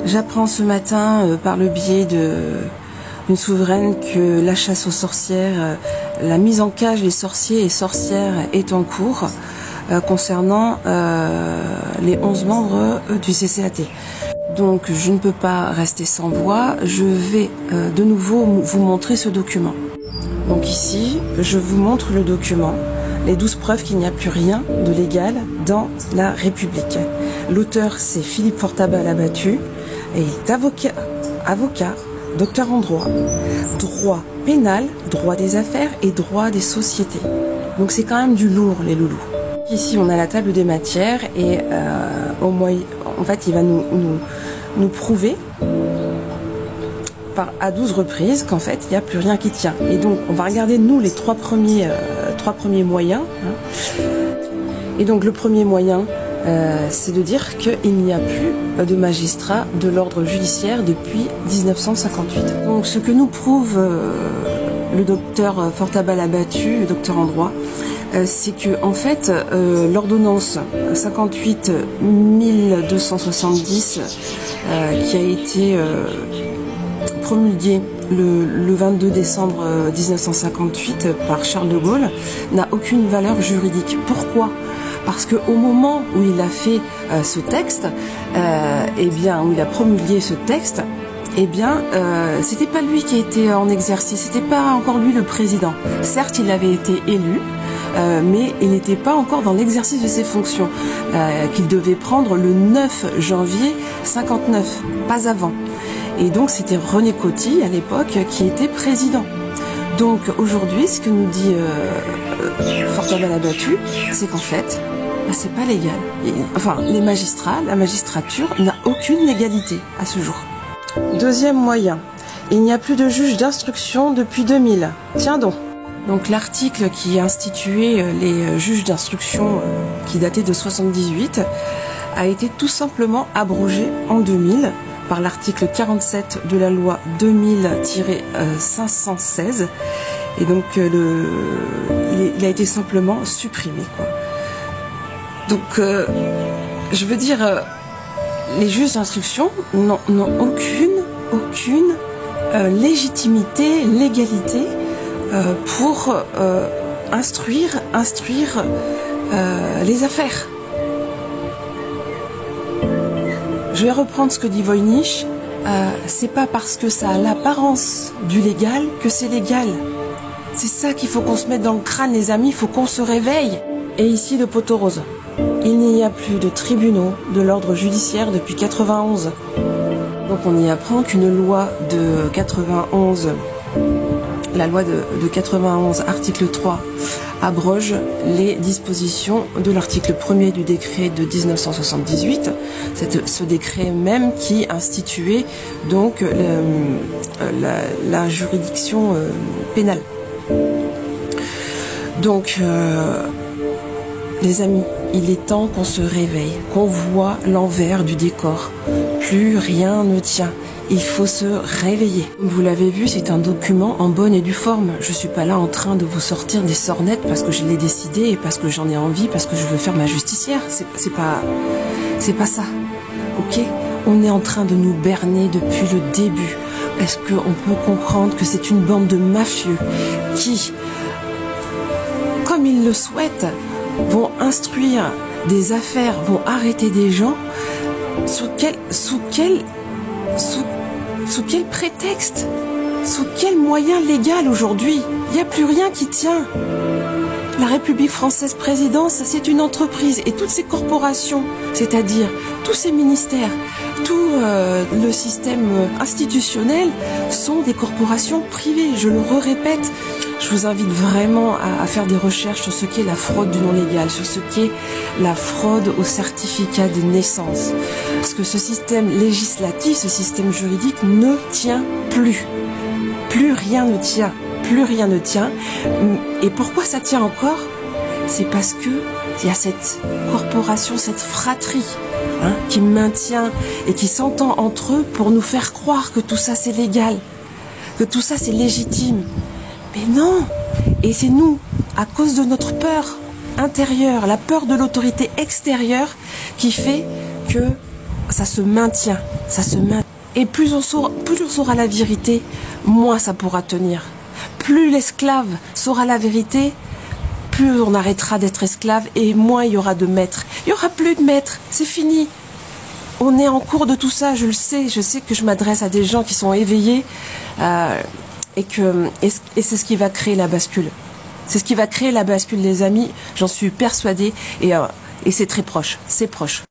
J'apprends ce matin par le biais d'une souveraine que la chasse aux sorcières, la mise en cage des sorciers et sorcières est en cours concernant les 11 membres du CCAT. Donc je ne peux pas rester sans voix, je vais de nouveau vous montrer ce document. Donc ici, je vous montre le document, les 12 preuves qu'il n'y a plus rien de légal dans la République. L'auteur, c'est Philippe Fortabal-Abattu, et il est avocat, docteur en droit pénal, droit des affaires et droit des sociétés. Donc c'est quand même du lourd, les loulous. Ici, on a la table des matières et en fait, il va nous prouver à 12 reprises qu'en fait, il n'y a plus rien qui tient. Et donc, on va regarder, nous, les trois premiers moyens. Et donc, le premier moyen, c'est de dire qu'il n'y a plus de magistrats de l'ordre judiciaire depuis 1958. Donc, ce que nous prouve le docteur Fortabal-Abattu, le docteur en droit, c'est que en fait l'ordonnance 58 1270 qui a été promulguée le 22 décembre 1958 par Charles de Gaulle n'a aucune valeur juridique. Pourquoi ? Parce que au moment où il a fait ce texte, où il a promulgué ce texte, c'était pas lui qui était en exercice, c'était pas encore lui le président. Certes, il avait été élu, mais il n'était pas encore dans l'exercice de ses fonctions, qu'il devait prendre le 9 janvier 59, pas avant. Et donc c'était René Coty à l'époque qui était président. Donc aujourd'hui, ce que nous dit Fortabal-Abattu, c'est qu'en fait, c'est pas légal. La magistrature n'a aucune légalité à ce jour. Deuxième moyen, il n'y a plus de juge d'instruction depuis 2000. Tiens donc. Donc l'article qui instituait les juges d'instruction qui datait de 78 a été tout simplement abrogé en 2000 par l'article 47 de la loi 2000-516 et donc il a été simplement supprimé, quoi. Donc je veux dire, les juges d'instruction n'ont aucune légalité pour instruire les affaires. Je vais reprendre ce que dit Voynich. C'est pas parce que ça a l'apparence du légal que c'est légal. C'est ça qu'il faut qu'on se mette dans le crâne, les amis. Il faut qu'on se réveille. Et ici, le poteau rose. Il n'y a plus de tribunaux de l'ordre judiciaire depuis 91. Donc on y apprend qu'une loi de 91, la loi de 91, article 3, abroge les dispositions de l'article 1er du décret de 1978, ce décret même qui instituait donc la juridiction pénale. Donc, les amis, il est temps qu'on se réveille, qu'on voit l'envers du décor. Plus rien ne tient. Il faut se réveiller. Vous l'avez vu, c'est un document en bonne et due forme. Je suis pas là en train de vous sortir des sornettes parce que je l'ai décidé et parce que j'en ai envie, parce que je veux faire ma justicière. C'est pas ça. Ok ? On est en train de nous berner depuis le début. Est-ce qu'on peut comprendre que c'est une bande de mafieux qui, comme ils le souhaitent, vont instruire des affaires, vont arrêter des gens sous quel prétexte? Sous quel moyen légal aujourd'hui? Il n'y a plus rien qui tient. La République française présidence, c'est une entreprise et toutes ces corporations, c'est-à-dire tous ces ministères, tout le système institutionnel sont des corporations privées. Je le répète, je vous invite vraiment à faire des recherches sur ce qu'est la fraude du non légal, sur ce qu'est la fraude au certificat de naissance. Parce que ce système législatif, ce système juridique ne tient plus. Plus rien ne tient. Plus rien ne tient. Et pourquoi ça tient encore? C'est parce que il y a cette corporation, cette fratrie, qui maintient et qui s'entend entre eux pour nous faire croire que tout ça c'est légal, que tout ça c'est légitime. Mais non. Et c'est nous, à cause de notre peur intérieure, la peur de l'autorité extérieure, qui fait que ça se maintient. Ça se maintient. Et plus on saura la vérité, moins ça pourra tenir. Plus l'esclave saura la vérité, plus on arrêtera d'être esclave et moins il y aura de maîtres. Il n'y aura plus de maîtres, c'est fini. On est en cours de tout ça, je le sais. Je sais que je m'adresse à des gens qui sont éveillés et c'est ce qui va créer la bascule. C'est ce qui va créer la bascule, les amis. J'en suis persuadée et c'est très proche. C'est proche.